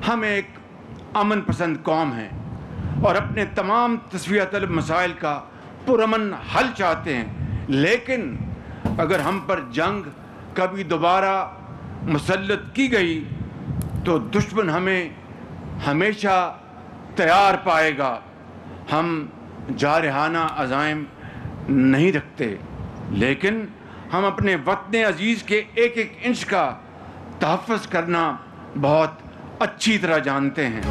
हम एक अमन पसंद कौम हैं और अपने तमाम तस्वीर तलब मसाइल का पुरअमन हल चाहते हैं, लेकिन अगर हम पर जंग कभी दोबारा मुसल्लत की गई तो दुश्मन हमें हमेशा तैयार पाएगा। हम जारहाना अज़ाइम नहीं रखते, लेकिन हम अपने वतन अजीज़ के एक एक इंच का तहफ़्फ़ुज़ करना बहुत अच्छी तरह जानते हैं।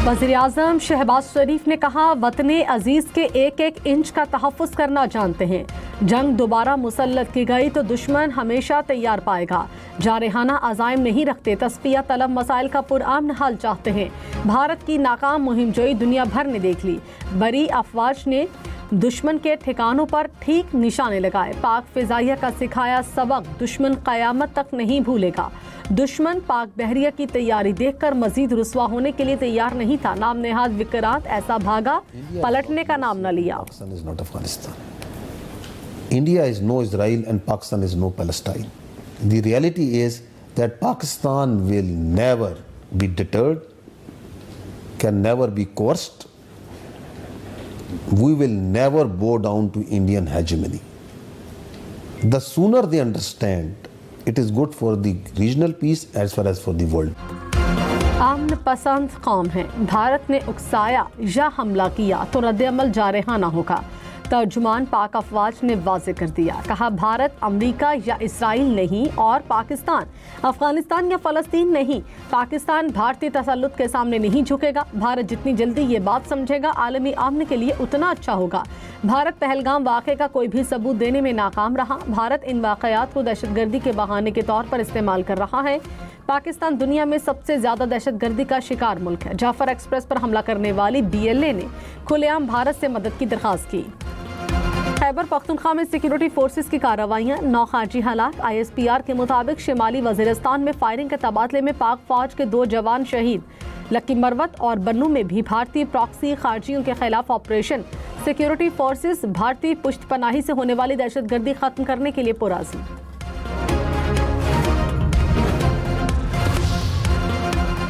वज़ीर-ए-आज़म शहबाज शरीफ ने कहा, वतन अजीज़ के एक एक इंच का तहफ़्फ़ुज़ करना जानते हैं। जंग दोबारा मुसल्लत की गई तो दुश्मन हमेशा तैयार पाएगा। जारहाना अज़ाइम नहीं रखते, तस्फिया तलब मसाइल का पुरअमन हल चाहते हैं। भारत की नाकाम मुहिम जोई दुनिया भर ने देख ली। बरी अफवाज ने दुश्मन के ठिकानों पर ठीक निशाने लगाए। पाक फिजाइया का सिखाया सबक दुश्मन क़यामत तक नहीं भूलेगा। दुश्मन पाक बहरिया की तैयारी देखकर मजीद रुसवा होने के लिए तैयार नहीं था। नाम नेहाद विक्रांत ऐसा भागा, पलटने का नाम न लिया। India is no Israel and Pakistan is no Palestine. The reality is that Pakistan will never be deterred, can never be coerced. We will never bow down to Indian hegemony. The sooner they understand, it is good for the regional peace as well as for the world. अमन पसंद कौम है। भारत ने उकसाया या हमला किया तो रद्द-ए-अमल जारहाना होगा। तर्जुमान पाक अफवाज ने वाज़े कर दिया, कहा भारत अमेरिका या इसराइल नहीं और पाकिस्तान अफगानिस्तान या फ़लस्तीन नहीं। पाकिस्तान भारतीय तसल्लुत के सामने नहीं झुकेगा। भारत जितनी जल्दी ये बात समझेगा आलमी अमन के लिए उतना अच्छा होगा। भारत पहलगाम वाक़े का कोई भी सबूत देने में नाकाम रहा। भारत इन वाक़यात को दहशतगर्दी के बहाने के तौर पर इस्तेमाल कर रहा है। पाकिस्तान दुनिया में सबसे ज़्यादा दहशतगर्दी का शिकार मुल्क है। जाफर एक्सप्रेस पर हमला करने वाली BLA ने खुलेआम भारत से मदद की दरख्वास्त की। खैबर पख्तूनख्वा में सिक्योरिटी फोर्सेस की कार्रवाइयाँ, 9 खारजी हलाक। ISPR के मुताबिक शिमाली वज़ीरिस्तान में फायरिंग के तबादले में पाक फौज के 2 जवान शहीद। लक्की मरवत और बन्नू में भी भारतीय प्रॉक्सी खारजियों के खिलाफ ऑपरेशन। सिक्योरिटी फोर्सेस भारतीय पुष्टपनाही से होने वाली दहशतगर्दी खत्म करने के लिए पुराज़ी।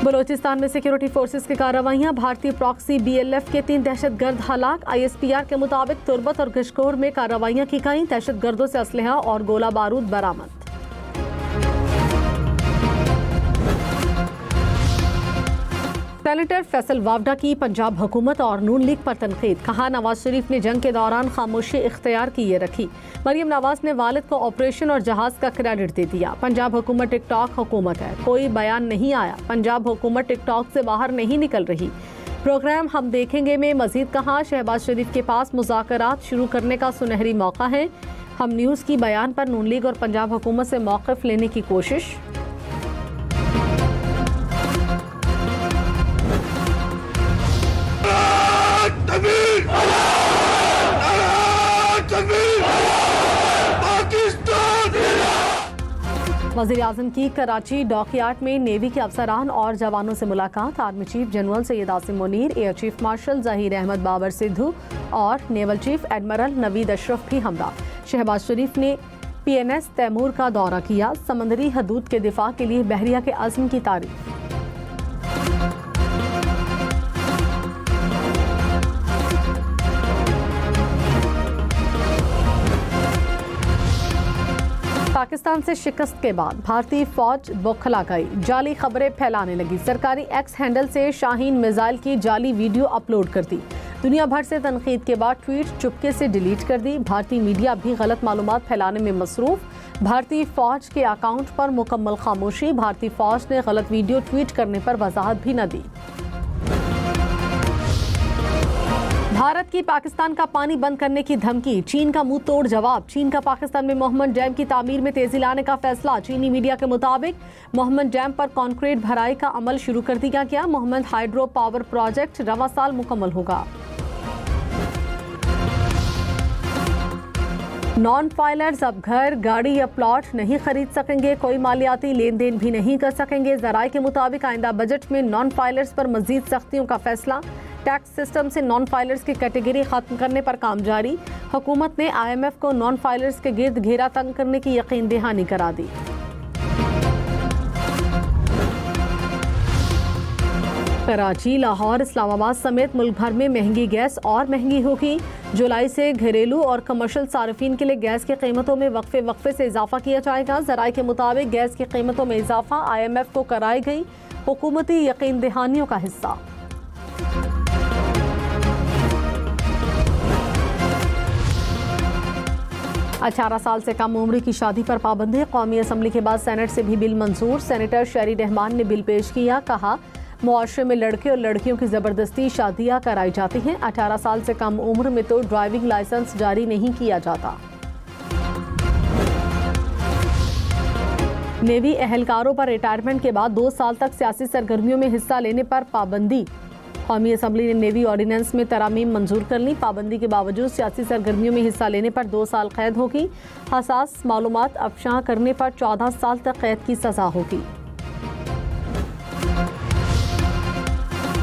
बलोचिस्तान में सिक्योरिटी फोर्सेस की कार्रवाइयाँ, भारतीय प्रॉक्सी BLF के 3 दहशतगर्द हलाक। ISPR के मुताबिक तुर्बत और गशकोर में कार्रवाइयाँ की गईं। दहशतगर्दों से असलहा और गोला बारूद बरामद। सेनेटर फैसल वावडा की पंजाब हुकूमत और नून लीग पर तनकीद, कहा नवाज शरीफ ने जंग के दौरान खामोशी इख्तियार की ये रखी। मरियम नवाज ने वालिद को ऑपरेशन और जहाज का क्रेडिट दे दिया। पंजाब हुकूमत टिकटॉक हुकूमत है, कोई बयान नहीं आया। पंजाब हुकूमत टिकटॉक से बाहर नहीं निकल रही। प्रोग्राम हम देखेंगे में मजीद कहा, शहबाज शरीफ के पास मुज़ाकरात शुरू करने का सुनहरी मौका है। हम न्यूज़ की बयान पर नून लीग और पंजाब हुकूमत से मौक़िफ़ लेने की कोशिश। वज़ीर-ए-आज़म की कराची डॉकयार्ड में नेवी के अफसरान और जवानों से मुलाकात। Army chief general Syed Asim Munir, air chief marshal Zaheer Ahmed Babar Sidhu और naval chief admiral Naveed Ashraf भी हमरा। शहबाज शरीफ ने PNS तैमूर का दौरा किया। समंदरी हदूद के दिफा के लिए बहरिया के अज़्म की तारीफ। पाकिस्तान से शिकस्त के बाद भारतीय फौज बौखला गई, जाली खबरें फैलाने लगी। सरकारी एक्स हैंडल से शाहीन मिसाइल की जाली वीडियो अपलोड कर दी। दुनिया भर से तनकीद के बाद ट्वीट चुपके से डिलीट कर दी। भारतीय मीडिया भी गलत मालूमात फैलाने में मसरूफ। भारतीय फौज के अकाउंट पर मुकम्मल खामोशी। भारतीय फौज ने गलत वीडियो ट्वीट करने पर वजाहत भी न दी। भारत की पाकिस्तान का पानी बंद करने की धमकी, चीन का मुंह तोड़ जवाब। चीन का पाकिस्तान में मोहम्मद डैम की तामीर में तेजी लाने का फैसला। चीनी मीडिया के मुताबिक मोहम्मद डैम पर कंक्रीट भराई का अमल शुरू कर दिया गया। मोहम्मद हाइड्रो पावर प्रोजेक्ट रवा साल मुकम्मल होगा। नॉन फाइलर्स अब घर, गाड़ी या प्लॉट नहीं खरीद सकेंगे, कोई मालियाती लेन देन भी नहीं कर सकेंगे। ज़राए के मुताबिक आइंदा बजट में नॉन फाइलर्स पर मजीद सख्तियों का फैसला। टैक्स सिस्टम से नॉन फाइलर्स की कैटेगरी खत्म करने पर काम जारी। हुकूमत ने IMF को नॉन फाइलर्स के गिर्द घेरा तंग करने की यकीन दहानी करा दी। कराची, लाहौर, इस्लामाबाद समेत मुल्क भर में महंगी गैस और महंगी होगी। जुलाई से घरेलू और कमर्शियल सार्फिन के लिए गैस की कीमतों में वक्फे से इजाफा किया जाएगा। ज़राए के मुताबिक गैस की कीमतों में इजाफा IMF को कराई गई हुकूमती यकीन दहानियों का हिस्सा। अठारह साल से कम उम्र की शादी पर पाबंदी। कौमी असम्बली के बाद सेनेट से भी बिल मंजूर। सेनेटर शहरी रहमान ने बिल पेश किया। कहा, मुआशरे में लड़के और लड़कियों की ज़बरदस्ती शादियां कराई जाती हैं। 18 साल से कम उम्र में तो ड्राइविंग लाइसेंस जारी नहीं किया जाता। नेवी एहलकारों पर रिटायरमेंट के बाद 2 साल तक सियासी सरगर्मियों में हिस्सा लेने पर पाबंदी। कौमी असम्बली ने नेवी ऑर्डिनेंस में तरामीम मंजूर कर ली। पाबंदी के बावजूद सियासी सरगर्मियों में हिस्सा लेने पर 2 साल कैद होगी। हसास मालूमात अफशां करने पर 14 साल तक कैद की सजा होगी।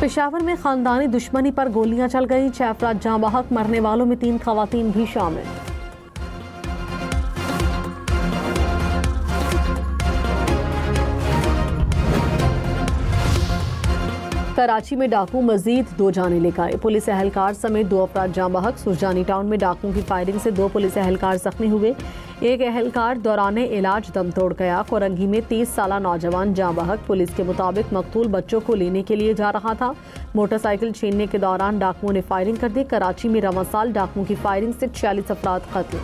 पेशावर में खानदानी दुश्मनी पर गोलियां चल गई। 6 अफराद जाँ बहक, मरने वालों में 3 खवातीन भी शामिल। कराची में डाकू मजीद 2 जाने ले गए। पुलिस एहलकार समेत 2 अफराद जाँ बहक। सुरजानी टाउन में डाकुओं की फायरिंग से 2 पुलिस एहलकार जख्मी हुए। एक एहलकार दौरान इलाज दम तोड़ गया। कोरंगी में 30 साला नौजवान जाँ बहक। पुलिस के मुताबिक मकतूल बच्चों को लेने के लिए जा रहा था। मोटरसाइकिल छीनने के दौरान डाकुओं ने फायरिंग कर दी। कराची में रवां साल डाकुओं की फायरिंग से 46 अफराद कत्ल।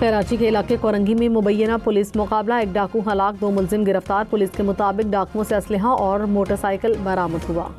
कराची के इलाके कोरंगी में मुबैना पुलिस मुकाबला। एक डाकू हलाक, 2 मुलजिम गिरफ्तार। पुलिस के मुताबिक डाकुओं से असलहा और मोटरसाइकिल बरामद हुआ।